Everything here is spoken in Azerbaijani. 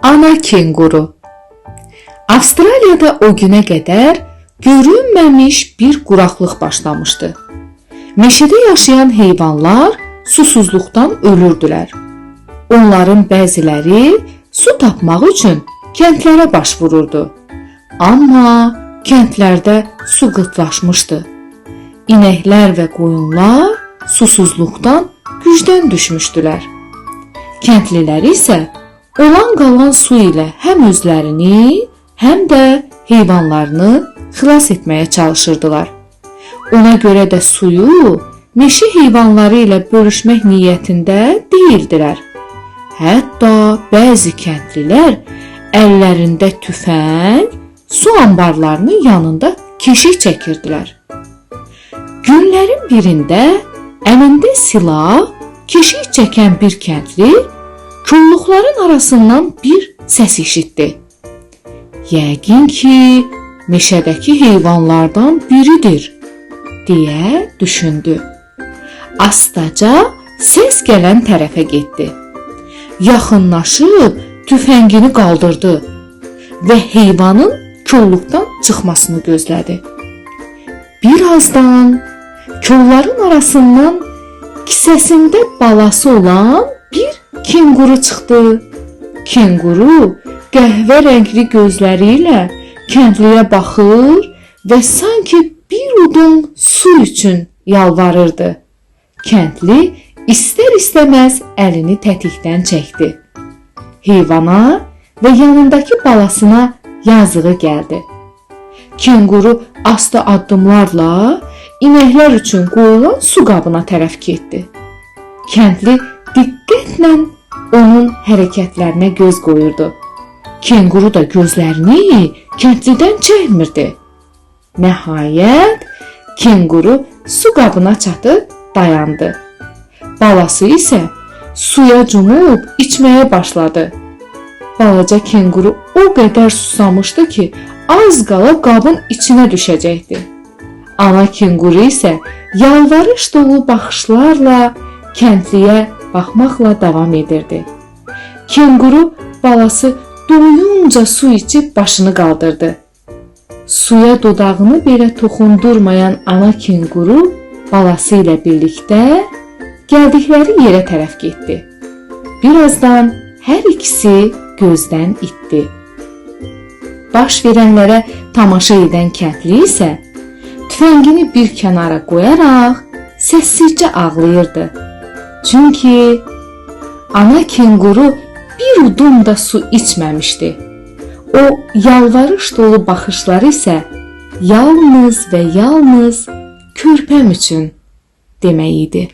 Ana kenguru. Avstraliyada o günə qədər görünməmiş bir quraqlıq başlamışdı. Meşədə yaşayan heyvanlar susuzluqdan ölürdülər. Onların bəziləri su tapmaq üçün kəndlərə baş vururdu. Amma kəndlərdə su qıtlaşmışdı. İnəklər və qoyunlar susuzluqdan gücdən düşmüşdülər. Kəndlilər isə olan qalan su ilə həm özlərini, həm də heyvanlarını xilas etməyə çalışırdılar. Ona görə də suyu meşə heyvanları ilə bölüşmək niyyətində deyildilər. Hətta bəzi kəndlilər əllərində tüfəng, su anbarlarının yanında keşik çəkirdilər. Günlərin birində əlində silah, keşik çəkən bir kəndli kolluqların arasından bir səs eşitdi. Yəqin ki, meşədəki heyvanlardan biridir, deyə düşündü. Astaca səs gələn tərəfə getdi. Yaxınlaşıb tüfəngini qaldırdı və heyvanın kolluqdan çıxmasını gözlədi. Birazdan kolların arasından kisəsində balası olan bir kenguru çıxdı. Kenguru qəhvə rəngli gözləri ilə kəndliyə baxır və sanki bir udum su üçün yalvarırdı. Kəndli istər-istəməz əlini tətikdən çəkdi. Heyvana və yanındakı balasına yazığı gəldi. Kenguru asta addımlarla inəklər üçün qoyulan su qabına tərəf getdi. Kəndli diqqətlə onun hərəkətlərinə göz qoyurdu. Kenguru da gözlərini kəndlidən çəkmirdi. Nəhayət, kenguru su qabına çatıb dayandı. Balası isə suya cumub içməyə başladı. Balaca kenguru o qədər susamışdı ki, az qala qabın içinə düşəcəkdi. Ana kenguru isə yalvarış dolu baxışlarla kəndliyə baxmaqla davam edirdi. Kenguru balası doyunca su içib başını qaldırdı. Suya dodağını belə toxundurmayan ana kenguru balası ilə birlikdə gəldikləri yerə tərəf getdi. Birazdan hər ikisi gözdən itdi. Baş verənlərə tamaşa edən kəndli isə tüfəngini bir kənara qoyaraq səssizcə ağlayırdı. Çünki ana kenguru bir udum da su içməmişdi. O yalvarış dolu baxışları isə yalnız və yalnız körpəm üçün demək idi.